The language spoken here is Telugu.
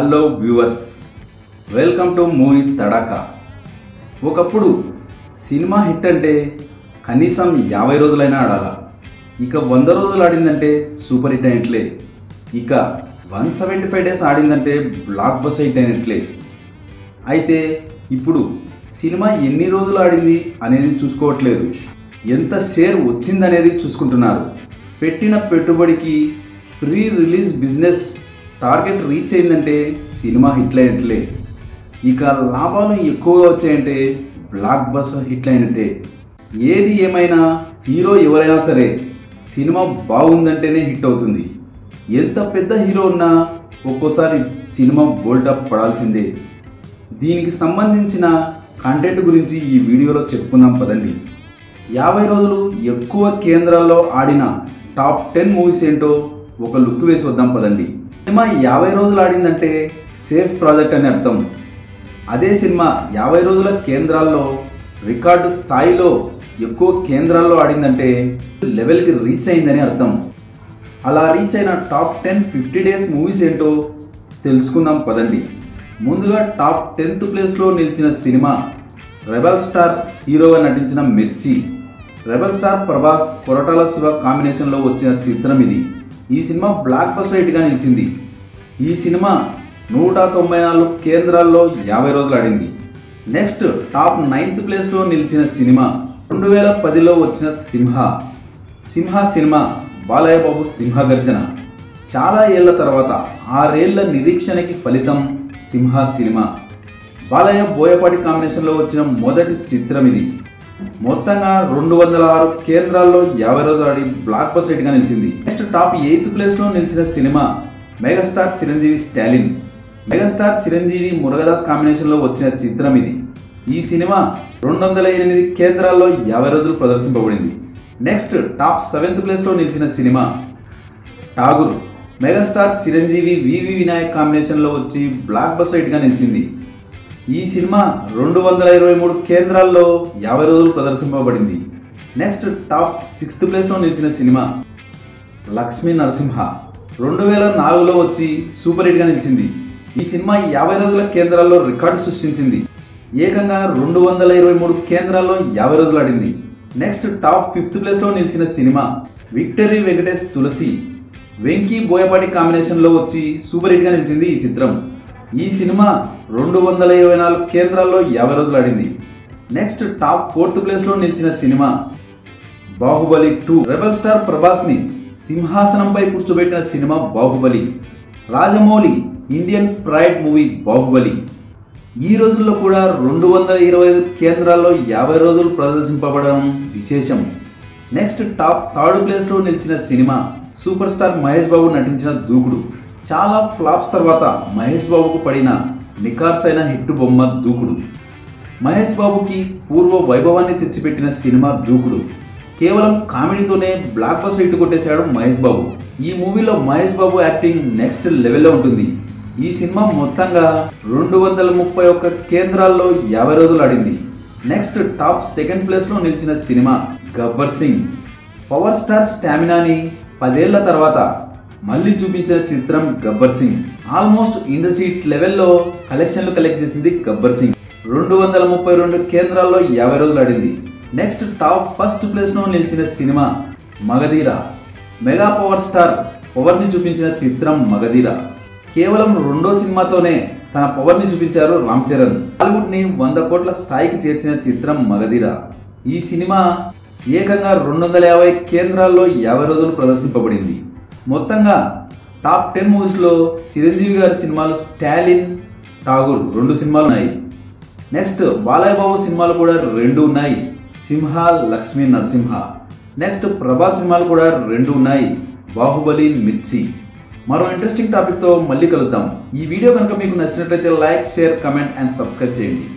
Hello viewers, welcome to movie Tadaka. ఒకప్పుడు సినిమా హిట్ అంటే కనీసం 50 రోజులైనా ఆడాల. ఇక 100 రోజులు ఆడిందంటే సూపర్ హిట్ అయినట్లే. ఇక 175 డేస్ ఆడిందంటే బ్లాక్ బస్టర్ హిట్ అయినట్లే. అయితే ఇప్పుడు సినిమా ఎన్ని రోజులు ఆడింది అనేది చూసుకోవట్లేదు, ఎంత షేర్ వచ్చిందనేది చూసుకుంటున్నారు. పెట్టిన పెట్టుబడికి pre release business target reach అయిందంటే సినిమా హిట్ అయినట్లే. ఇక లాభాలు ఎక్కువగా వచ్చాయంటే బ్లాక్ బస్టర్ హిట్ అయినట్టే. ఏది ఏమైనా హీరో ఎవరైనా సరే సినిమా బాగుందంటేనే హిట్ అవుతుంది. ఎంత పెద్ద హీరో ఉన్నా ఒక్కోసారి సినిమా బోల్టప్ పడాల్సిందే. దీనికి సంబంధించిన కంటెంట్ గురించి ఈ వీడియోలో చెప్పుకుందాం పదండి. 50 రోజులు ఎక్కువ కేంద్రాల్లో ఆడిన టాప్ 10 మూవీస్ ఏంటో ఒక లుక్ వేసి వద్దాం పదండి. సినిమా 50 రోజులు ఆడిందంటే సేఫ్ ప్రాజెక్ట్ అని అర్థం. అదే సినిమా 50 రోజుల కేంద్రాల్లో రికార్డు స్థాయిలో ఎక్కువ కేంద్రాల్లో ఆడిందంటే లెవెల్కి రీచ్ అయిందని అర్థం. అలా రీచ్ అయిన టాప్ 10 50 డేస్ మూవీస్ ఏంటో తెలుసుకుందాం పదండి. ముందుగా టాప్ 10th ప్లేస్లో నిలిచిన సినిమా రెబల్ స్టార్ హీరోగా నటించిన మిర్చి. రెబల్ స్టార్ ప్రభాస్, కొరటాల శివ కాంబినేషన్లో వచ్చిన చిత్రం ఇది. ఈ సినిమా బ్లాక్ బస్టర్ హిట్గా నిలిచింది. ఈ సినిమా 194 కేంద్రాల్లో 50 రోజులు ఆడింది. నెక్స్ట్ టాప్ 9th ప్లేస్లో నిలిచిన సినిమా 2010లో వచ్చిన సింహ సినిమా. బాలయ్య బాబు సింహగర్జన. చాలా ఏళ్ల తర్వాత 6 ఏళ్ల నిరీక్షణకి ఫలితం సింహ సినిమా. బాలయ్య బోయపాటి కాంబినేషన్లో వచ్చిన మొదటి చిత్రం ఇది. మొత్తంగా 206 కేంద్రాల్లో 50 రోజులు ఆడి బ్లాక్ బస్టర్ హిట్గా నిలిచింది. నెక్స్ట్ టాప్ 8th ప్లేస్లో నిలిచిన cinema megastar Chiranjeevi Stalin. Megastar Chiranjeevi Murugadoss కాంబినేషన్లో వచ్చిన చిత్రం ఇది. ఈ సినిమా 208 కేంద్రాల్లో 50 రోజులు ప్రదర్శింపబడింది. నెక్స్ట్ టాప్ 7th ప్లేస్లో నిలిచిన సినిమా ఠాగూర్. మెగాస్టార్ చిరంజీవి వివి వినాయక్ కాంబినేషన్లో వచ్చి బ్లాక్ బస్టర్ హిట్గా నిలిచింది. ఈ సినిమా 223 కేంద్రాల్లో 50 రోజులు ప్రదర్శింపబడింది. నెక్స్ట్ టాప్ 6th ప్లేస్లో నిలిచిన సినిమా లక్ష్మీ నరసింహ. 2004లో వచ్చి సూపర్ హిట్గా నిలిచింది. ఈ సినిమా 50 రోజుల కేంద్రాల్లో రికార్డు సృష్టించింది. ఏకంగా 223 కేంద్రాల్లో 50 రోజులు ఆడింది. నెక్స్ట్ టాప్ 5th ప్లేస్లో నిలిచిన సినిమా విక్టరీ వెంకటేష్ తులసి. వెంకీ బోయపాటి కాంబినేషన్లో వచ్చి సూపర్ హిట్గా నిలిచింది ఈ చిత్రం. ఈ సినిమా 224 కేంద్రాల్లో 50 రోజులు ఆడింది. నెక్స్ట్ టాప్ 4th ప్లేస్లో నిలిచిన సినిమా బాహుబలి 2. రెబల్ స్టార్ ప్రభాస్ని సింహాసనంపై కూర్చోబెట్టిన సినిమా Baahubali. Rajamouli Indian pride movie Baahubali. ఈ రోజుల్లో కూడా 225 కేంద్రాల్లో 50 రోజులు ప్రదర్శింపబడడం విశేషం. నెక్స్ట్ టాప్ 3rd ప్లేస్లో నిలిచిన cinema super star Mahesh Babu నటించిన దూకుడు. చాలా ఫ్లాప్స్ తర్వాత మహేష్ బాబుకు పడిన నికార్సైన హిట్ బొమ్మ దూకుడు. మహేష్ బాబుకి పూర్వ వైభవాన్ని తెచ్చిపెట్టిన సినిమా దూకుడు. కేవలం కామెడీతోనే బ్లాక్ బస్టర్ హిట్ కొట్టేశాడు మహేష్ బాబు. ఈ మూవీలో మహేష్ బాబు యాక్టింగ్ నెక్స్ట్ లెవెల్లో ఉంటుంది. ఈ సినిమా మొత్తంగా 231 కేంద్రాల్లో 50 రోజులు ఆడింది. నెక్స్ట్ టాప్ 2nd ప్లేస్లో నిలిచిన సినిమా గబ్బర్ సింగ్. పవర్ స్టార్ స్టామినాని 10 ఏళ్ల తర్వాత మళ్ళీ చూపించిన చిత్రం గబ్బర్ సింగ్. ఆల్మోస్ట్ ఇండస్ట్రీ లెవెల్లో కలెక్షన్లు కలెక్ట్ చేసింది గబ్బర్ సింగ్. 232 కేంద్రాల్లో 50 రోజులు ఆడింది. నెక్స్ట్ టాప్ 1st ప్లేస్లో నిలిచిన cinema Magadheera. Mega power star పవర్ని చూపించిన చిత్రం మగధీర. కేవలం 2వ సినిమాతోనే తన పవర్ని చూపించారు రామ్ చరణ్. బాలీవుడ్ని 100 కోట్ల స్థాయికి చేర్చిన చిత్రం మగధీర. ఈ సినిమా ఏకంగా 250 కేంద్రాల్లో 50 రోజులు ప్రదర్శింపబడింది. మొత్తంగా టాప్ 10 మూవీస్లో చిరంజీవి గారి సినిమాలు స్టాలిన్, ఠాగూర్ 2 సినిమాలు ఉన్నాయి. నెక్స్ట్ బాలయ్య బాబు సినిమాలు కూడా 2 ఉన్నాయి, సింహ, లక్ష్మీ నరసింహ. నెక్స్ట్ ప్రభాస్ సినిమాలు కూడా 2 ఉన్నాయి, బాహుబలి, మిర్చి. మరో ఇంట్రెస్టింగ్ టాపిక్తో మళ్ళీ కలుద్దాం. ఈ వీడియో కనుక మీకు నచ్చినట్లయితే like, share, comment and subscribe చేయండి.